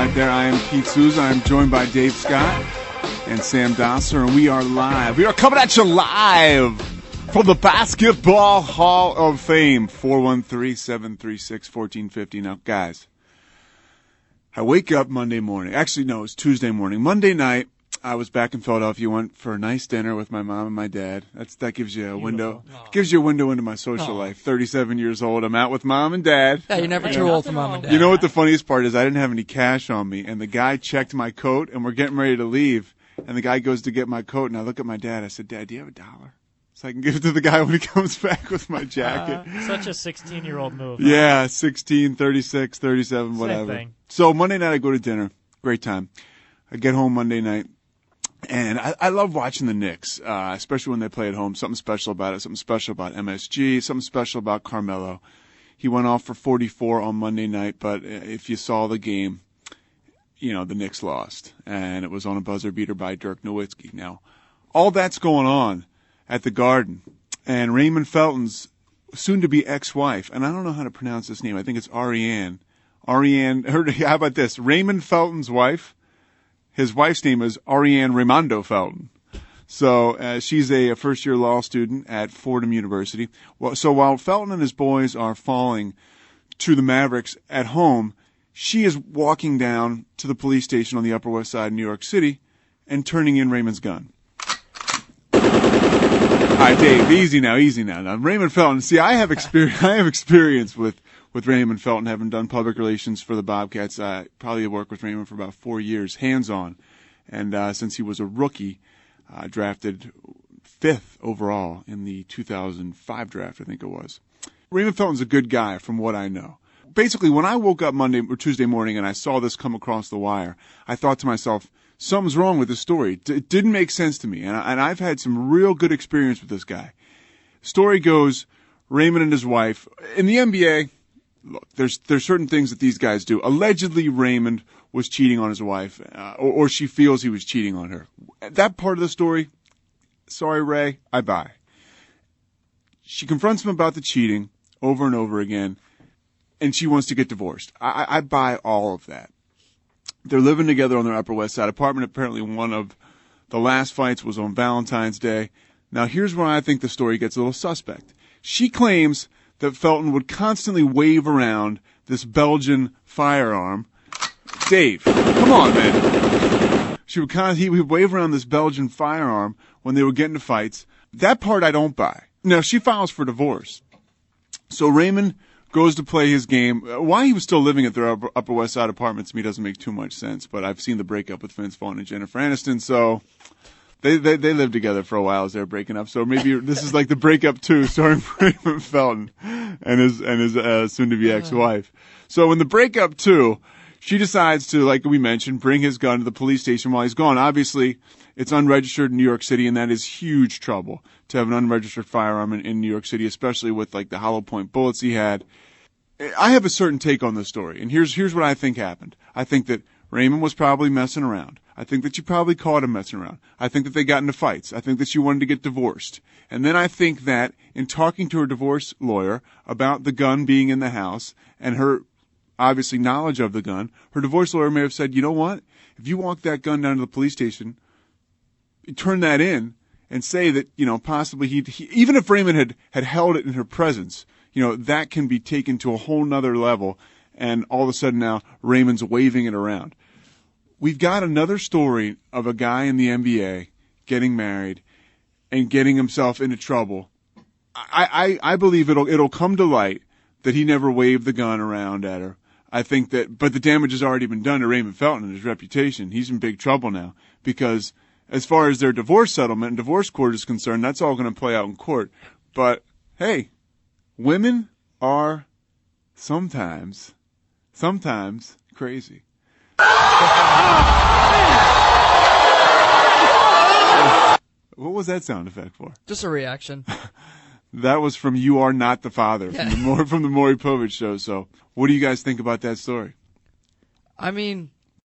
right there. I am Keith Souza. I'm joined by Dave Scott and Sam Dosser, and we are live. We are coming at you live from the Basketball Hall of Fame, 413-736-1450. Now, guys, I wake up Monday morning. Actually, no, it's Tuesday morning. Monday night, I was back in Philadelphia. Went for a nice dinner with my mom and my dad. That gives you a window. Gives you a window into my social life. 37 years old. I'm out with mom and dad. Yeah, you're never too old for mom and dad. You know what the funniest part is? I didn't have any cash on me, and the guy checked my coat, and we're getting ready to leave. And the guy goes to get my coat, and I look at my dad. I said, "Dad, do you have $1? So I can give it to the guy when he comes back with my jacket." Such a 16-year-old move. Yeah, 16, 36, 37, whatever. Same thing. So Monday night I go to dinner. Great time. I get home Monday night. And I love watching the Knicks, especially when they play at home. Something special about it. Something special about MSG. Something special about Carmelo. He went off for 44 on Monday night, but if you saw the game, you know, the Knicks lost. And it was on a buzzer beater by Dirk Nowitzki. Now, all that's going on at the Garden. And Raymond Felton's soon-to-be ex-wife, and I don't know how to pronounce this name. I think it's Ariane. How about this? Raymond Felton's wife. His wife's name is Ariane Raimondo Felton. So she's a first-year law student at Fordham University. So while Felton and his boys are falling to the Mavericks at home, she is walking down to the police station on the Upper West Side in New York City and turning in Raymond's gun. All right, Dave, easy now. Now, Raymond Felton. See, I have experience with Raymond Felton, having done public relations for the Bobcats. I probably worked with Raymond for about 4 years, hands-on. And since he was a rookie, drafted 5th overall in the 2005 draft, I think it was. Raymond Felton's a good guy from what I know. Basically, when I woke up Monday or Tuesday morning and I saw this come across the wire, I thought to myself, something's wrong with this story. It didn't make sense to me, and I've had some real good experience with this guy. Story goes, Raymond and his wife, in the NBA, look, there's certain things that these guys do. Allegedly, Raymond was cheating on his wife, or she feels he was cheating on her. That part of the story, sorry, Ray, I buy. She confronts him about the cheating over and over again, and she wants to get divorced. I buy all of that. They're living together on their Upper West Side apartment. Apparently one of the last fights was on Valentine's Day. Now, here's where I think the story gets a little suspect. She claims that Felton would constantly wave around this Belgian firearm. Dave, come on, man. He would wave around this Belgian firearm when they would get into fights. That part I don't buy. Now, she files for divorce. So Raymond goes to play his game. Why he was still living at their Upper West Side apartment to me doesn't make too much sense, but I've seen the breakup with Vince Vaughn and Jennifer Aniston, so they lived together for a while as they were breaking up. So maybe this is like the breakup 2 starring Raymond Felton and his soon-to-be ex-wife. So in the breakup 2, she decides to, like we mentioned, bring his gun to the police station while he's gone. Obviously, it's unregistered in New York City, and that is huge trouble to have an unregistered firearm in New York City, especially with like the hollow point bullets he had. I have a certain take on this story, and here's what I think happened. I think that Raymond was probably messing around. I think that you probably caught him messing around. I think that they got into fights. I think that she wanted to get divorced. And then I think that in talking to her divorce lawyer about the gun being in the house and her obviously knowledge of the gun, her divorce lawyer may have said, you know what? If you walk that gun down to the police station, turn that in and say that, you know, possibly he even if Raymond had held it in her presence, you know, that can be taken to a whole nother level. And all of a sudden now Raymond's waving it around. We've got another story of a guy in the NBA getting married and getting himself into trouble. I believe it'll come to light that he never waved the gun around at her. I think that, but the damage has already been done to Raymond Felton and his reputation. He's in big trouble now because as far as their divorce settlement and divorce court is concerned, that's all going to play out in court. But hey, women are sometimes crazy. What was that sound effect for? Just a reaction. That was from You Are Not the Father, from the Maury Povich show. So what do you guys think about that story? I mean,